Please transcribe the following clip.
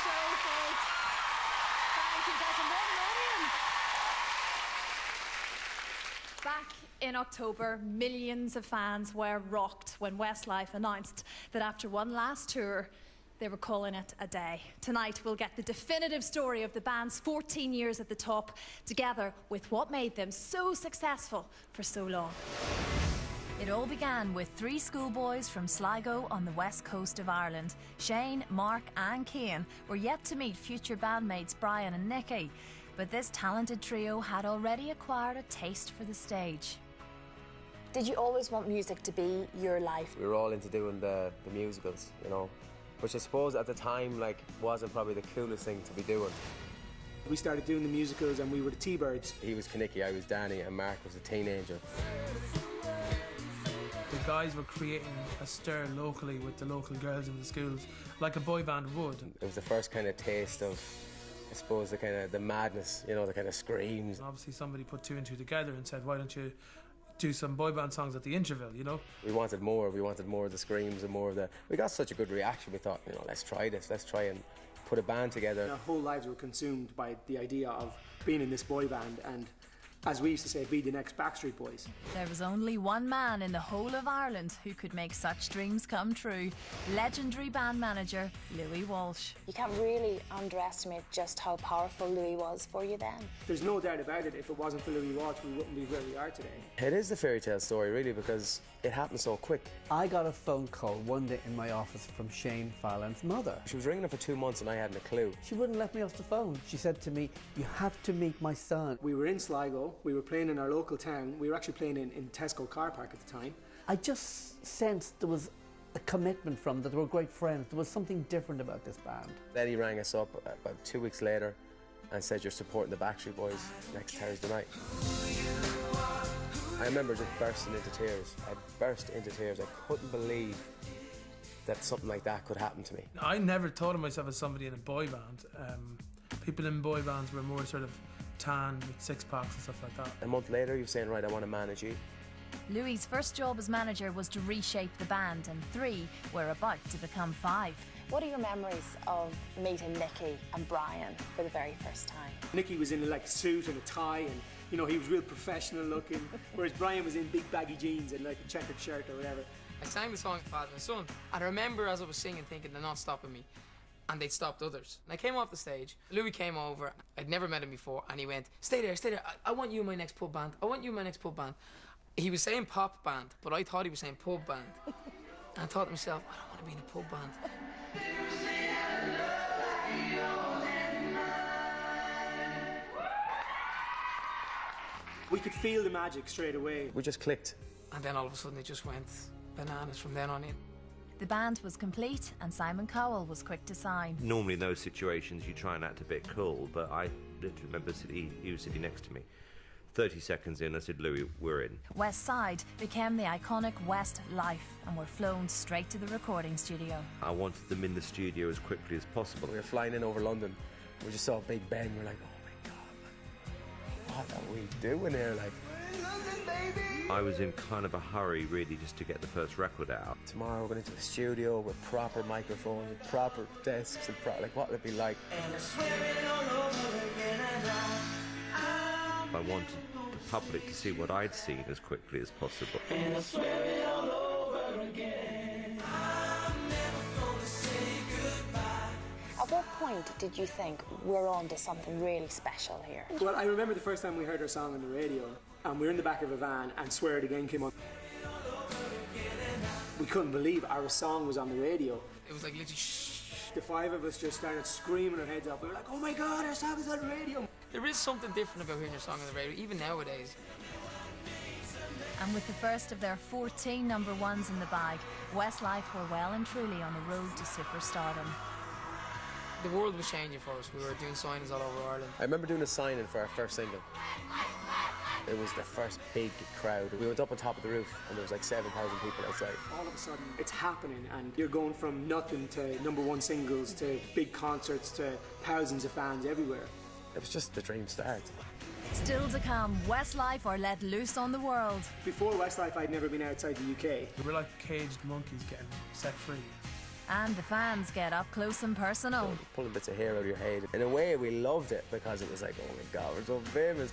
show, folks. Thank you, guys. And what an audience. Back in October, millions of fans were rocked when Westlife announced that after one last tour, they were calling it a day. Tonight, we'll get the definitive story of the band's 14 years at the top, together with what made them so successful for so long. It all began with three schoolboys from Sligo on the west coast of Ireland. Shane, Mark and Cian were yet to meet future bandmates Brian and Nicky, but this talented trio had already acquired a taste for the stage. Did you always want music to be your life? We were all into doing the musicals, you know, which I suppose at the time wasn't probably the coolest thing to be doing. We started doing the musicals and we were the T-Birds. He was Kinnicky, I was Danny, and Mark was a teenager. The guys were creating a stir locally with the local girls in the schools, like a boy band would. It was the first kind of taste of, I suppose, the madness, you know, the kind of screams. And obviously somebody put two and two together and said, why don't you do some boy band songs at the interval, you know? We wanted more of the screams and more of the... We got such a good reaction, we thought, you know, let's try this, let's try and put a band together. Our whole lives were consumed by the idea of being in this boy band and, as we used to say, be the next Backstreet Boys. There was only one man in the whole of Ireland who could make such dreams come true. Legendary band manager Louis Walsh. You can't really underestimate just how powerful Louis was for you then. There's no doubt about it, if it wasn't for Louis Walsh, we wouldn't be where we are today. It is the fairy tale story, really, because it happened so quick. I got a phone call one day in my office from Shane Fallon's mother. She was ringing her for 2 months and I hadn't a clue. She wouldn't let me off the phone. She said to me, you have to meet my son. We were in Sligo, we were playing in our local town, we were actually playing in Tesco car park at the time. I just sensed there was a commitment from them, that they were great friends. There was something different about this band. Then he rang us up about 2 weeks later and said, you're supporting the Backstreet Boys next Thursday night. I remember just bursting into tears. I burst into tears. I couldn't believe that something like that could happen to me. I never thought of myself as somebody in a boy band. People in boy bands were more sort of tan with six-packs and stuff like that. A month later, he was saying, right, I want to manage you. Louis's first job as manager was to reshape the band, and 3 were about to become 5. What are your memories of meeting Nicky and Brian for the very first time? Nicky was in a suit and a tie, and you know, he was real professional looking, whereas Brian was in big baggy jeans and like a checkered shirt or whatever. I sang the song Father and Son, and I remember as I was singing thinking they're not stopping me, and they'd stopped others. And I came off the stage, Louis came over, I'd never met him before, and he went, stay there, I want you in my next pub band, I want you in my next pub band. He was saying pop band, but I thought he was saying pub band. And I thought to myself, I don't want to be in a pub band. We could feel the magic straight away. We just clicked. And then all of a sudden it just went bananas from then on in. The band was complete and Simon Cowell was quick to sign. Normally in those situations you try and act a bit cool, but I literally remember he was sitting next to me. 30 seconds in, I said, Louis, we're in. West Side became the iconic Westlife and were flown straight to the recording studio. I wanted them in the studio as quickly as possible. We were flying in over London. We just saw Big Ben. We're like, oh my God, what are we doing here? Like, I was in kind of a hurry, really, just to get the first record out. Tomorrow we're going into the studio with proper microphones, with proper desks, and like, what would it be like? I wanted the public to see what I'd seen as quickly as possible. At what point did you think we're on to something really special here? Well, I remember the first time we heard our song on the radio, and we were in the back of a van, and Swear It Again came on. We couldn't believe our song was on the radio. It was like literally shh. The 5 of us just started screaming our heads off. We were like, oh my God, our song is on the radio. There is something different about hearing your song on the radio, even nowadays. And with the first of their 14 number ones in the bag, Westlife were well and truly on the road to superstardom. The world was changing for us. We were doing signings all over Ireland. I remember doing a signing for our first single. It was the first big crowd. We went up on top of the roof and there was like 7,000 people outside. All of a sudden, it's happening, and you're going from nothing to number 1 singles to big concerts to thousands of fans everywhere. It was just the dream start. Still to come, Westlife are let loose on the world. Before Westlife, I'd never been outside the UK. We were like caged monkeys getting set free. And the fans get up close and personal. Pulling bits of hair out of your head. In a way, we loved it because it was like, oh my God, we're so famous.